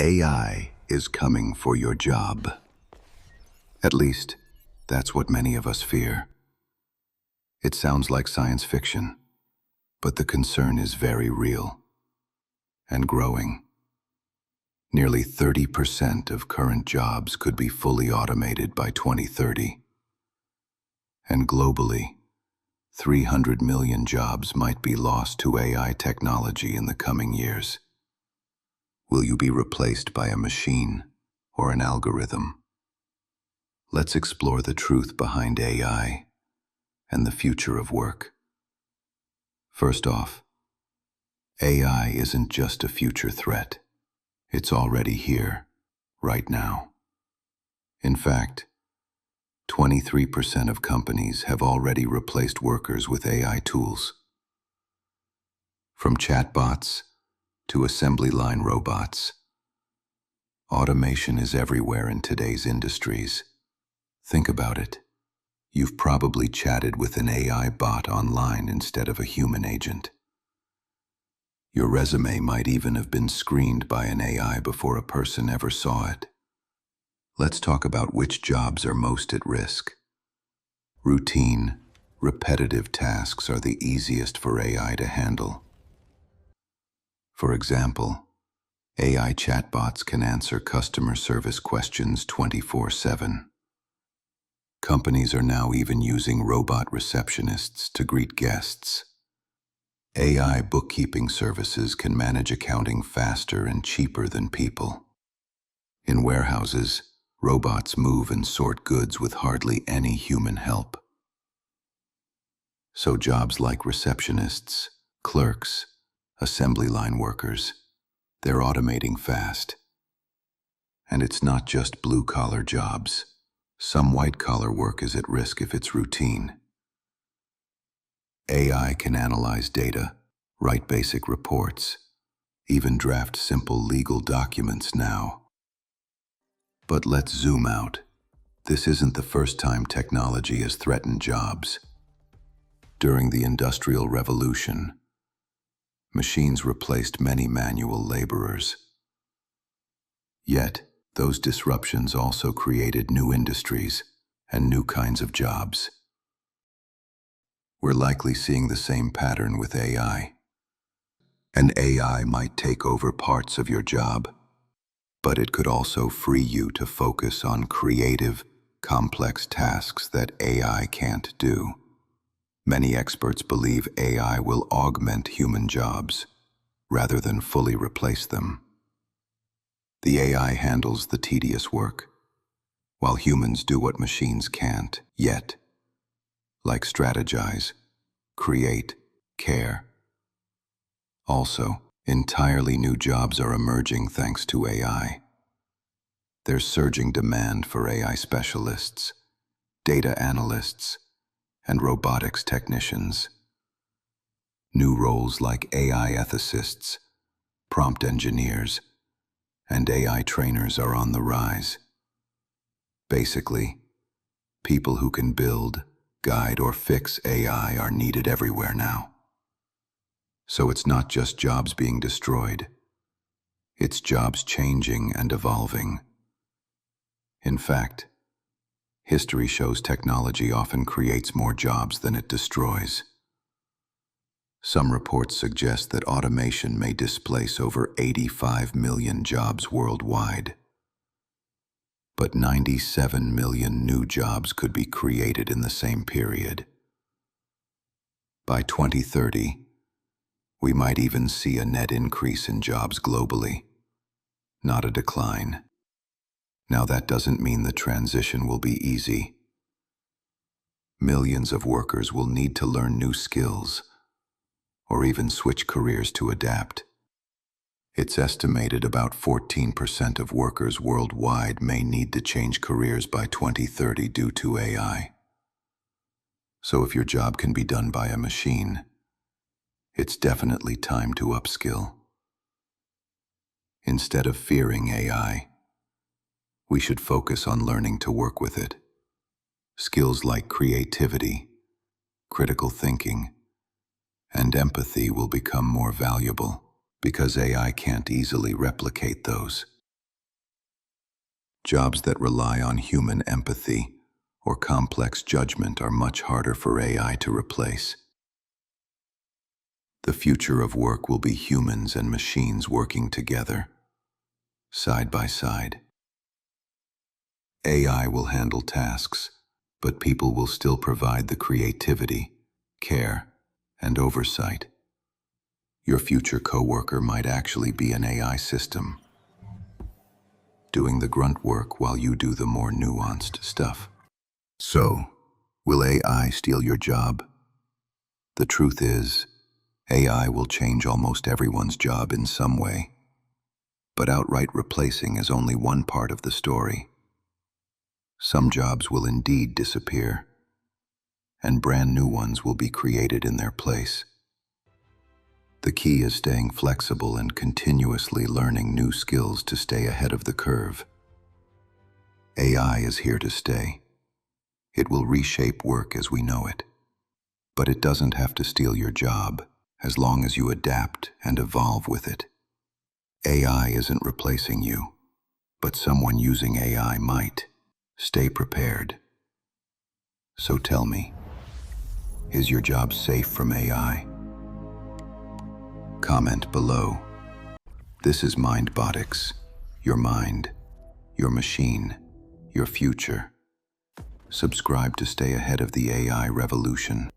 AI is coming for your job. At least, that's what many of us fear. It sounds like science fiction, but the concern is very real and growing. Nearly 30% of current jobs could be fully automated by 2030. And globally, 300 million jobs might be lost to AI technology in the coming years. Will you be replaced by a machine or an algorithm? Let's explore the truth behind AI and the future of work. First off, AI isn't just a future threat. It's already here, right now. In fact, 23% of companies have already replaced workers with AI tools. From chatbots to assembly line robots, automation is everywhere in today's industries. Think about it. You've probably chatted with an AI bot online instead of a human agent. Your resume might even have been screened by an AI before a person ever saw it. Let's talk about which jobs are most at risk. Routine, repetitive tasks are the easiest for AI to handle. For example, AI chatbots can answer customer service questions 24/7. Companies are now even using robot receptionists to greet guests. AI bookkeeping services can manage accounting faster and cheaper than people. In warehouses, robots move and sort goods with hardly any human help. So jobs like receptionists, clerks, assembly line workers, they're automating fast. And it's not just blue-collar jobs. Some white-collar work is at risk if it's routine. AI can analyze data, write basic reports, even draft simple legal documents now. But let's zoom out. This isn't the first time technology has threatened jobs. During the Industrial Revolution, machines replaced many manual laborers. Yet, those disruptions also created new industries and new kinds of jobs. We're likely seeing the same pattern with AI. An AI might take over parts of your job, but it could also free you to focus on creative, complex tasks that AI can't do. Many experts believe AI will augment human jobs rather than fully replace them. The AI handles the tedious work, while humans do what machines can't yet, like strategize, create, care. Also, entirely new jobs are emerging thanks to AI. There's surging demand for AI specialists, data analysts, and robotics technicians. New roles like AI ethicists, prompt engineers, and AI trainers are on the rise. Basically, people who can build, guide, or fix AI are needed everywhere now. So it's not just jobs being destroyed, it's jobs changing and evolving. In fact, history shows technology often creates more jobs than it destroys. Some reports suggest that automation may displace over 85 million jobs worldwide. But 97 million new jobs could be created in the same period. By 2030, we might even see a net increase in jobs globally, not a decline. Now that doesn't mean the transition will be easy. Millions of workers will need to learn new skills, or even switch careers to adapt. It's estimated about 14% of workers worldwide may need to change careers by 2030 due to AI. So if your job can be done by a machine, it's definitely time to upskill. Instead of fearing AI, we should focus on learning to work with it. Skills like creativity, critical thinking, and empathy will become more valuable because AI can't easily replicate those. Jobs that rely on human empathy or complex judgment are much harder for AI to replace. The future of work will be humans and machines working together, side by side. AI will handle tasks, but people will still provide the creativity, care, and oversight. Your future coworker might actually be an AI system, doing the grunt work while you do the more nuanced stuff. So, will AI steal your job? The truth is, AI will change almost everyone's job in some way. But outright replacing is only one part of the story. Some jobs will indeed disappear, and brand new ones will be created in their place. The key is staying flexible and continuously learning new skills to stay ahead of the curve. AI is here to stay. It will reshape work as we know it. But it doesn't have to steal your job, as long as you adapt and evolve with it. AI isn't replacing you, but someone using AI might. Stay prepared. So tell me, is your job safe from AI? Comment below. This is Mindbotics, your mind, your machine, your future. Subscribe to stay ahead of the AI revolution.